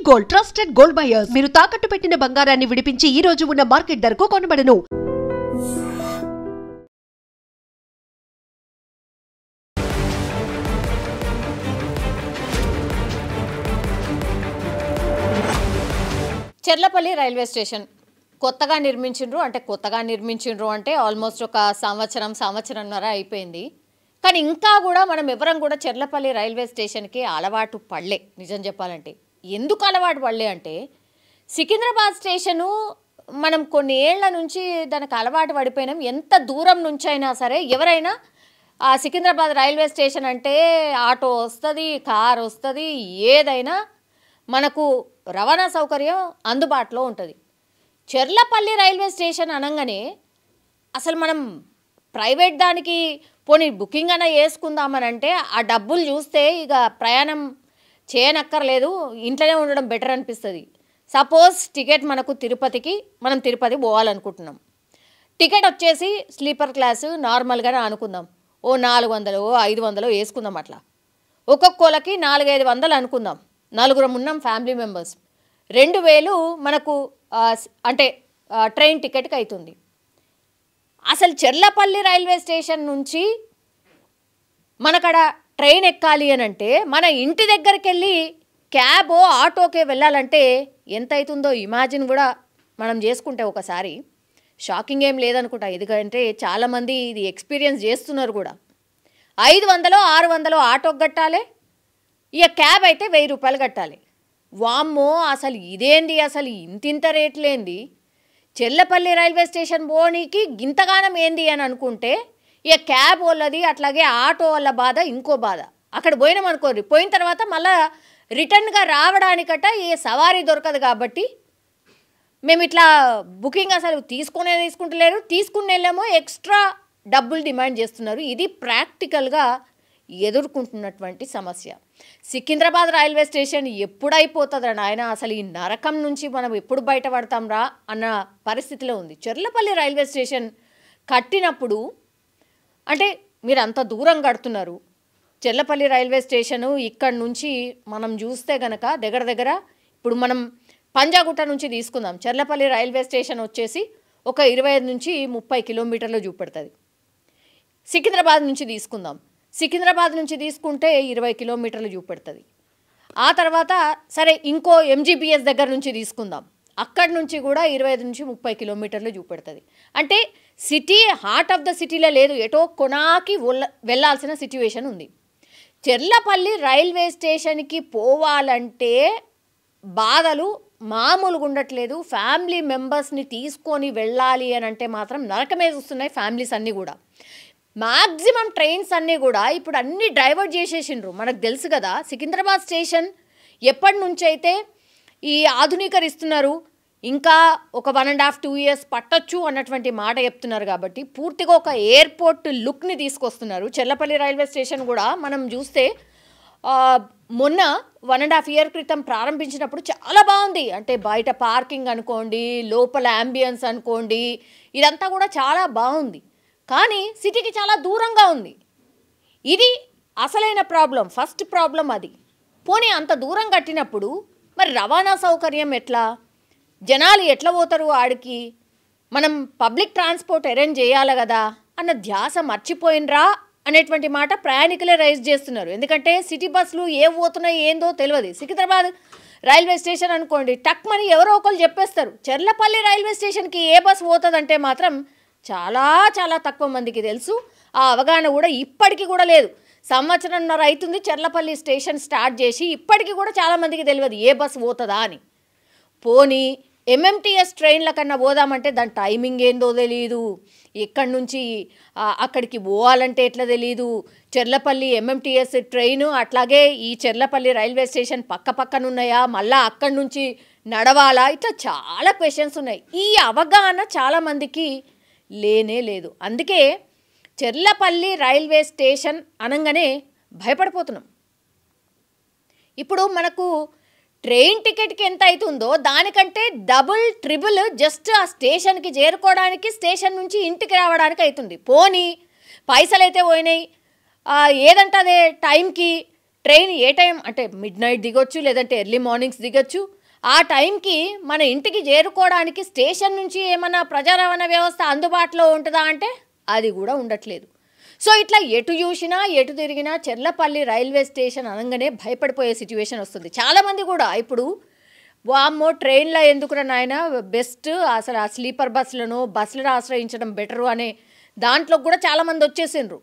Gold trusted gold buyers మీరు తాకట్టు పెట్టిన బంగారాన్ని విడిపించి ఈ రోజు ఉన్న మార్కెట్ ధరకు కొనబడను. చెర్లపల్లి రైల్వే స్టేషన్ కొత్తగా నిర్మించిండ్రు అంటే ఆల్మోస్ట్ ఒక సంవత్సరంన్నర అయిపోయింది. కానీ ఇంకా కూడా మనం ఎవరం కూడా చెర్లపల్లి రైల్వే స్టేషన్కి అలవాటు పడలే. నిజం చెప్పాలంటే ఎందుకు అలవాటు పడలే అంటే సికింద్రాబాద్ స్టేషను మనం కొన్ని ఏళ్ల నుంచి దానికి అలవాటు పడిపోయినాం. ఎంత దూరం నుంచి అయినా సరే ఎవరైనా ఆ సికింద్రాబాద్ రైల్వే స్టేషన్ అంటే ఆటో వస్తుంది, కార్ వస్తుంది, ఏదైనా మనకు రవాణా సౌకర్యం అందుబాటులో ఉంటుంది. చెర్లపల్లి రైల్వే స్టేషన్ అనగానే అసలు మనం ప్రైవేట్ దానికి పోనీ బుకింగ్ అన్న వేసుకుందామని అంటే ఆ డబ్బులు చూస్తే ఇక ప్రయాణం చేయనక్కర్లేదు, ఇంట్లోనే ఉండడం బెటర్ అనిపిస్తుంది. సపోజ్ టికెట్ మనకు మనం తిరుపతి పోవాలనుకుంటున్నాం. టికెట్ వచ్చేసి స్లీపర్ క్లాసు నార్మల్గానే అనుకుందాం, ఓ 400 500 వేసుకుందాం. అట్లా ఒక్కొక్కరికి 400-500 అనుకుందాం. నలుగురం ఉన్నాం ఫ్యామిలీ మెంబర్స్, 2000 మనకు అంటే ట్రైన్ టికెట్కి అవుతుంది. అసలు చెర్లపల్లి రైల్వే స్టేషన్ నుంచి మనకడ ట్రైన్ ఎక్కాలి అని అంటే మన ఇంటి దగ్గరికి వెళ్ళి క్యాబో ఆటోకే వెళ్ళాలంటే ఎంత అవుతుందో ఇమాజిన్ కూడా మనం చేసుకుంటే ఒకసారి షాకింగ్ ఏం లేదనుకుంటా. ఎందుకంటే చాలామంది ఇది ఎక్స్పీరియన్స్ చేస్తున్నారు కూడా. 500-600 ఆటోకి కట్టాలి, ఇక క్యాబ్ అయితే 1000 రూపాయలు కట్టాలి. వామ్మో అసలు ఇదేంది, అసలు ఇంతింత రేట్లేంది, చెర్లపల్లి రైల్వే స్టేషన్ పోనీకి గింతగానం ఏంది అని అనుకుంటే ఇక క్యాబ్ వాళ్ళది అట్లాగే ఆటో వాళ్ళ బాధ ఇంకో బాధ. అక్కడ పోయినామనుకోండి, పోయిన తర్వాత మళ్ళీ రిటర్న్గా రావడానికట ఏ సవారీ దొరకదు. కాబట్టి మేము ఇట్లా బుకింగ్ అసలు తీసుకుంటలేరు, తీసుకుని వెళ్ళేమో ఎక్స్ట్రా డబ్బులు డిమాండ్ చేస్తున్నారు. ఇది ప్రాక్టికల్గా ఎదుర్కొంటున్నటువంటి సమస్య. సికింద్రాబాద్ రైల్వే స్టేషన్ ఎప్పుడైపోతుందా నాయన, అసలు ఈ నరకం నుంచి మనం ఎప్పుడు బయటపడతాం రా అన్న పరిస్థితిలో ఉంది. చెర్లపల్లి రైల్వే స్టేషన్ కట్టినప్పుడు అంటే మీరు అంత దూరం కడుతున్నారు. చెర్లపల్లి రైల్వే స్టేషను ఇక్కడ నుంచి మనం చూస్తే గనక దగ్గర ఇప్పుడు మనం పంజాగుట్ట నుంచి తీసుకుందాం, చెర్లపల్లి రైల్వే స్టేషన్ వచ్చేసి ఒక 25-30 కిలోమీటర్లు చూపెడుతుంది. సికింద్రాబాద్ నుంచి తీసుకుందాం, సికింద్రాబాద్ నుంచి తీసుకుంటే 20 కిలోమీటర్లు చూపెడుతుంది. ఆ తర్వాత సరే ఇంకో ఎంజీబీఎస్ దగ్గర నుంచి తీసుకుందాం, అక్కడి నుంచి కూడా 25-30 కిలోమీటర్లు చూపెడుతుంది. అంటే సిటీ హార్ట్ ఆఫ్ ద సిటీలో లేదు, ఎటో కొనాకి వెళ్ళాల్సిన సిచ్యువేషన్ ఉంది. చెర్లపల్లి రైల్వే స్టేషన్కి పోవాలంటే బాధలు మామూలుగా ఉండట్లేదు. ఫ్యామిలీ మెంబర్స్ని తీసుకొని వెళ్ళాలి అని అంటే మాత్రం నరకమే చూస్తున్నాయి ఫ్యామిలీస్ అన్నీ కూడా. మ్యాక్సిమం ట్రైన్స్ అన్నీ కూడా ఇప్పుడు అన్నీ డైవర్ట్ చేసేసిండ్రు. మనకు తెలుసు కదా సికింద్రాబాద్ స్టేషన్ ఎప్పటి నుంచి అయితే ఈ ఆధునీకరిస్తున్నారు, ఇంకా ఒక 1.5-2 years పట్టొచ్చు అన్నటువంటి మాట చెప్తున్నారు. కాబట్టి పూర్తిగా ఒక ఎయిర్పోర్ట్ లుక్ని తీసుకొస్తున్నారు. చెర్లపల్లి రైల్వే స్టేషన్ కూడా మనం చూస్తే మొన్న 1.5 year క్రితం ప్రారంభించినప్పుడు చాలా బాగుంది. అంటే బయట పార్కింగ్ అనుకోండి, లోపల యాంబియన్స్ అనుకోండి, ఇదంతా కూడా చాలా బాగుంది. కానీ సిటీకి చాలా దూరంగా ఉంది. ఇది అసలైన ప్రాబ్లం, ఫస్ట్ ప్రాబ్లం అది. పోనీ అంత దూరం కట్టినప్పుడు మరి రవాణా సౌకర్యం ఎట్లా, జనాలు ఎట్లా పోతారు ఆడికి, మనం పబ్లిక్ ట్రాన్స్పోర్ట్ అరేంజ్ చేయాలి కదా అన్న ధ్యాస మర్చిపోయినరా అనేటువంటి మాట ప్రయాణికులే రైజ్ చేస్తున్నారు. ఎందుకంటే సిటీ బస్సులు ఏ పోతున్నాయి ఏందో తెలియదు. సికింద్రాబాద్ రైల్వే స్టేషన్ అనుకోండి, టక్మని ఎవరో ఒకరు చెప్పేస్తారు. చెర్లపల్లి రైల్వే స్టేషన్కి ఏ బస్సు పోతుందంటే మాత్రం చాలా చాలా తక్కువ మందికి తెలుసు. ఆ అవగాహన కూడా ఇప్పటికీ కూడా లేదు. 1.5 సంవత్సరం అవుతుంది చెర్లపల్లి స్టేషన్ స్టార్ట్ చేసి, ఇప్పటికీ కూడా చాలామందికి తెలియదు ఏ బస్సు పోతుందా అని. పోనీ ఎంఎంటీఎస్ ట్రైన్ల కన్నా పోదామంటే దాని టైమింగ్ ఏందో తెలియదు, ఎక్కడి నుంచి అక్కడికి పోవాలంటే ఎట్లా తెలియదు. చెర్లపల్లి ఎంఎంటీఎస్ ట్రైను అట్లాగే ఈ చెర్లపల్లి రైల్వే స్టేషన్ పక్కన ఉన్నాయా, మళ్ళీ అక్కడి నుంచి నడవాలా, ఇట్లా చాలా క్వశ్చన్స్ ఉన్నాయి. ఈ అవగాహన చాలామందికి లేనే లేదు. అందుకే చెర్లపల్లి రైల్వే స్టేషన్ అనగానే భయపడిపోతున్నాం. ఇప్పుడు మనకు ట్రైన్ టికెట్కి ఎంత అవుతుందో దానికంటే డబుల్ ట్రిబుల్ జస్ట్ ఆ స్టేషన్కి చేరుకోవడానికి, స్టేషన్ నుంచి ఇంటికి రావడానికి అవుతుంది. పోనీ పైసలు అయితే పోయినాయి, ఏదంటే అదే టైంకి ట్రైన్ ఏ టైం అంటే మిడ్ నైట్ దిగొచ్చు, లేదంటే ఎర్లీ మార్నింగ్స్ దిగొచ్చు, ఆ టైంకి మన ఇంటికి చేరుకోవడానికి స్టేషన్ నుంచి ఏమైనా ప్రజా రవాణా వ్యవస్థ అందుబాటులో ఉంటుందా అంటే అది కూడా ఉండట్లేదు. సో ఇట్లా ఎటు చూసినా ఎటు తిరిగినా చెర్లపల్లి రైల్వే స్టేషన్ అనగానే భయపడిపోయే సిచ్యువేషన్ వస్తుంది. చాలామంది కూడా ఇప్పుడు వామ్మో ట్రైన్లో ఎందుకురా నాయన, బెస్ట్ అసలు ఆ స్లీపర్ బస్సులను ఆశ్రయించడం బెటరు అనే దాంట్లో కూడా చాలామంది వచ్చేసిండ్రు.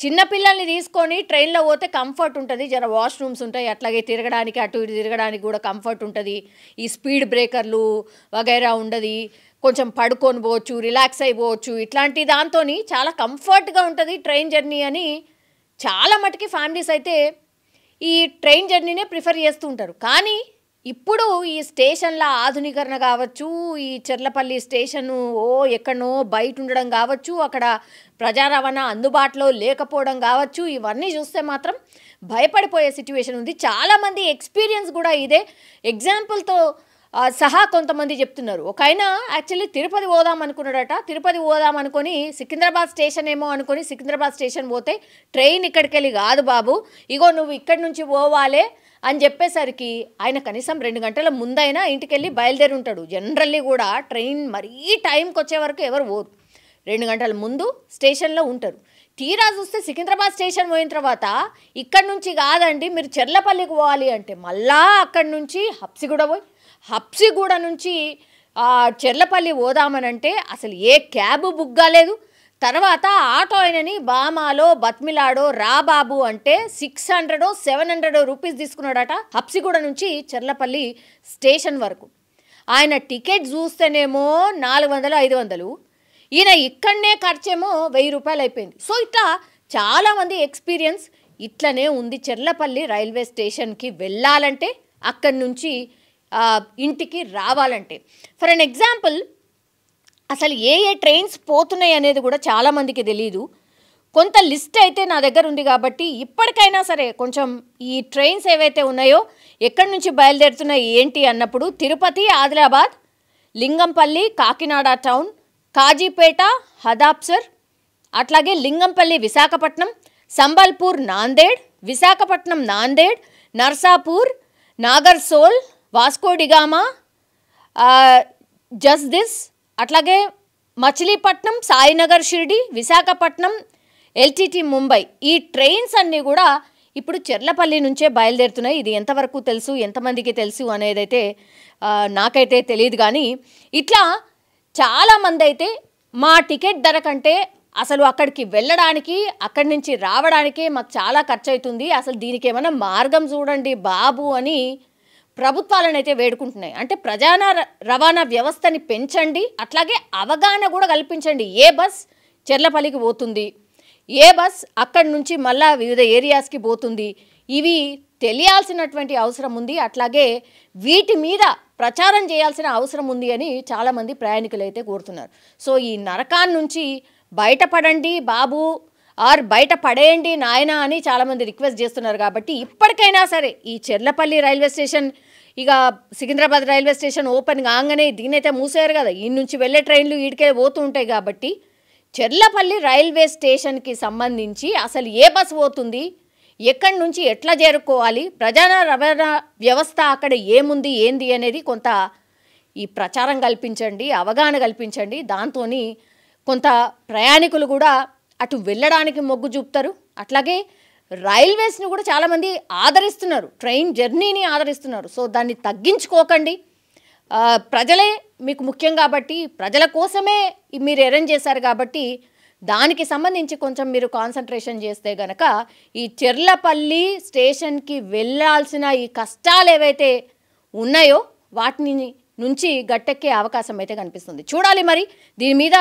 చిన్నపిల్లల్ని తీసుకొని ట్రైన్లో పోతే కంఫర్ట్ ఉంటుంది, జర వాష్రూమ్స్ ఉంటాయి, అట్లాగే తిరగడానికి అటు ఇటు తిరగడానికి కూడా కంఫర్ట్ ఉంటుంది, ఈ స్పీడ్ బ్రేకర్లు వగైరా ఉండదు, కొంచెం పడుకొని పోవచ్చు, రిలాక్స్ అయిపోవచ్చు, ఇట్లాంటి దాంతో చాలా కంఫర్ట్గా ఉంటుంది ట్రైన్ జర్నీ అని చాలా మటుకి ఫ్యామిలీస్ అయితే ఈ ట్రైన్ జర్నీనే ప్రిఫర్ చేస్తూ ఉంటారు. కానీ ఇప్పుడు ఈ స్టేషన్ల ఆధునీకరణ కావచ్చు, ఈ చెర్లపల్లి స్టేషను ఎక్కడనో బయట ఉండడం కావచ్చు, అక్కడ ప్రజా రవాణా అందుబాటులో లేకపోవడం కావచ్చు, ఇవన్నీ చూస్తే మాత్రం భయపడిపోయే సిచ్యువేషన్ ఉంది. చాలామంది ఎక్స్పీరియన్స్ కూడా ఇదే. ఎగ్జాంపుల్తో సహా కొంతమంది చెప్తున్నారు. ఒక ఆయన యాక్చువల్లీ తిరుపతి పోదాం అనుకున్నాడట. తిరుపతి పోదాం అనుకొని సికింద్రాబాద్ స్టేషన్ ఏమో అనుకొని సికింద్రాబాద్ స్టేషన్ పోతే ట్రైన్ ఇక్కడికి వెళ్ళి కాదు బాబు, ఇగో నువ్వు ఇక్కడి నుంచి పోవాలే అని చెప్పేసరికి ఆయన కనీసం 2 గంటల ముందైనా ఇంటికి వెళ్ళి బయలుదేరి ఉంటాడు. జనరల్లీ కూడా ట్రైన్ మరీ టైంకి వచ్చే వరకు ఎవరు పోరు, 2 గంటల ముందు స్టేషన్లో ఉంటారు. తీరా చూస్తే సికింద్రాబాద్ స్టేషన్ పోయిన తర్వాత ఇక్కడి నుంచి కాదండి మీరు చెర్లపల్లికి పోవాలి అంటే మళ్ళా అక్కడి నుంచి హబ్సిగూడ నుంచి చెర్లపల్లి పోదామనంటే అసలు ఏ క్యాబ్ బుక్ కాలేదు. తర్వాత ఆటో అయినని బామాలో బత్మిలాడో రాబాబు అంటే 600-700 రూపీస్ తీసుకున్నాడట హబ్సిగూడ నుంచి చెర్లపల్లి స్టేషన్ వరకు. ఆయన టికెట్ చూస్తేనేమో 400-500, ఈయన ఇక్కడనే ఖర్చేమో 1000 రూపాయలు అయిపోయింది. సో ఇట్లా చాలామంది ఎక్స్పీరియన్స్ ఇట్లనే ఉంది. చెర్లపల్లి రైల్వే స్టేషన్కి వెళ్ళాలంటే అక్కడి నుంచి ఇంటికి రావాలంటే ఫర్ అన్ ఎగ్జాంపుల్ అసలు ఏ ట్రైన్స్ పోతున్నాయి అనేది కూడా చాలామందికి తెలియదు. కొంత లిస్ట్ అయితే నా దగ్గర ఉంది కాబట్టి ఇప్పటికైనా సరే కొంచెం ఈ ట్రైన్స్ ఏవైతే ఉన్నాయో ఎక్కడి నుంచి బయలుదేరుతున్నాయి ఏంటి అన్నప్పుడు తిరుపతి ఆదిలాబాద్, లింగంపల్లి కాకినాడ టౌన్, కాజీపేట హదాబ్సర్, అట్లాగే లింగంపల్లి విశాఖపట్నం, సంబల్పూర్ నాందేడ్, విశాఖపట్నం నాందేడ్, నర్సాపూర్, నాగర్సోల్, వాస్కోడిగామా, జస్దిస్, అట్లాగే మచిలీపట్నం, సాయినగర్ షిర్డి, విశాఖపట్నం, ఎల్టీటీ ముంబై. ఈ ట్రైన్స్ అన్నీ కూడా ఇప్పుడు చెర్లపల్లి నుంచే బయలుదేరుతున్నాయి. ఇది ఎంతవరకు తెలుసు, ఎంతమందికి తెలుసు అనేదైతే నాకైతే తెలియదు. కానీ ఇట్లా చాలామంది అయితే మా టికెట్ ధర కంటే అసలు అక్కడికి వెళ్ళడానికి అక్కడి నుంచి రావడానికే మాకు చాలా ఖర్చు అవుతుంది, అసలు దీనికి ఏమైనా మార్గం చూడండి బాబు అని ప్రభుత్వాలను అయితే వేడుకుంటున్నాయి. అంటే ప్రజా రవాణా వ్యవస్థని పెంచండి, అట్లాగే అవగాహన కూడా కల్పించండి. ఏ బస్ చెర్లపల్లికి పోతుంది, ఏ బస్ అక్కడి నుంచి మళ్ళా వివిధ ఏరియాస్కి పోతుంది, ఇవి తెలియాల్సినటువంటి అవసరం ఉంది. అట్లాగే వీటి మీద ప్రచారం చేయాల్సిన అవసరం ఉంది అని చాలామంది ప్రయాణికులు అయితే కోరుతున్నారు. సో ఈ నరకాన్ని నుంచి బయటపడండి బాబు ఆర్ బయట పడేయండి నాయన అని చాలామంది రిక్వెస్ట్ చేస్తున్నారు. కాబట్టి ఇప్పటికైనా సరే ఈ చెర్లపల్లి రైల్వే స్టేషన్, ఇక సికింద్రాబాద్ రైల్వే స్టేషన్ ఓపెన్ కాగానే దీనైతే మూసేయారు కదా, ఈ నుంచి వెళ్ళే ట్రైన్లు ఈడికే పోతూ ఉంటాయి. కాబట్టి చెర్లపల్లి రైల్వే స్టేషన్కి సంబంధించి అసలు ఏ బస్ పోతుంది, ఎక్కడి నుంచి ఎట్లా చేరుకోవాలి, ప్రజా రవాణా వ్యవస్థ అక్కడ ఏముంది ఏంది అనేది కొంత ఈ ప్రచారం కల్పించండి, అవగాహన కల్పించండి. దాంతో కొంత ప్రయాణికులు కూడా అటు వెళ్ళడానికి మొగ్గు చూపుతారు. అట్లాగే రైల్వేస్ని కూడా చాలామంది ఆదరిస్తున్నారు, ట్రైన్ జర్నీని ఆదరిస్తున్నారు. సో దాన్ని తగ్గించుకోకండి. ప్రజలే మీకు ముఖ్యం కాబట్టి, ప్రజల కోసమే మీరు అరేంజ్ చేశారు కాబట్టి దానికి సంబంధించి కొంచెం మీరు కాన్సన్ట్రేషన్ చేస్తే గనక ఈ చెర్లపల్లి స్టేషన్కి వెళ్ళాల్సిన ఈ కష్టాలు ఏవైతే ఉన్నాయో వాటిని నుంచి గట్టెక్కే అవకాశం అయితే కనిపిస్తుంది. చూడాలి మరి దీని మీద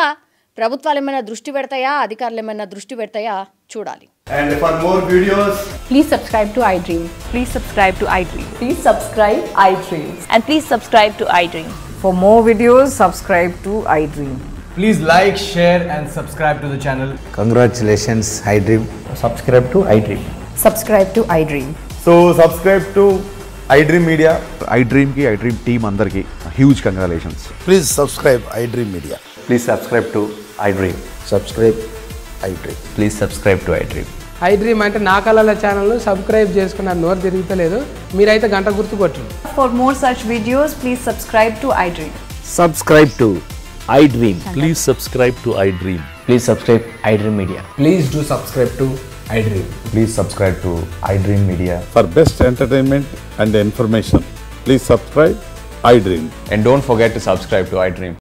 ప్రభుత్వాలు ఏమైనా దృష్టి పెడతాయా, అధికారులు ఏమైనా దృష్టి పెడతాయా చూడాలి. And for more videos, please subscribe to iDream. Please subscribe to iDream. Please subscribe iDream. And please subscribe to iDream. For more videos, subscribe to iDream. please like, share and subscribe to the channel. Congratulations, iDream. Subscribe to iDream. Subscribe to iDream. So subscribe to iDream Media. iDream ki iDream team andarki huge congratulations. Please subscribe iDream Media. Please subscribe to iDream. Subscribe iDream. Please subscribe to iDream. I dream అంటే నా కళల channel subscribe చేసుకున్న నోరు తిరుగుతలేదు. మీరైతే గంట గుర్తు కొట్టండి. For more such videos, please subscribe to iDream. Subscribe to iDream. Please subscribe to iDream. Please subscribe iDream Media. Please do subscribe to iDream. Please subscribe to iDream Media. For best entertainment and information, please subscribe iDream. And don't forget to subscribe to iDream.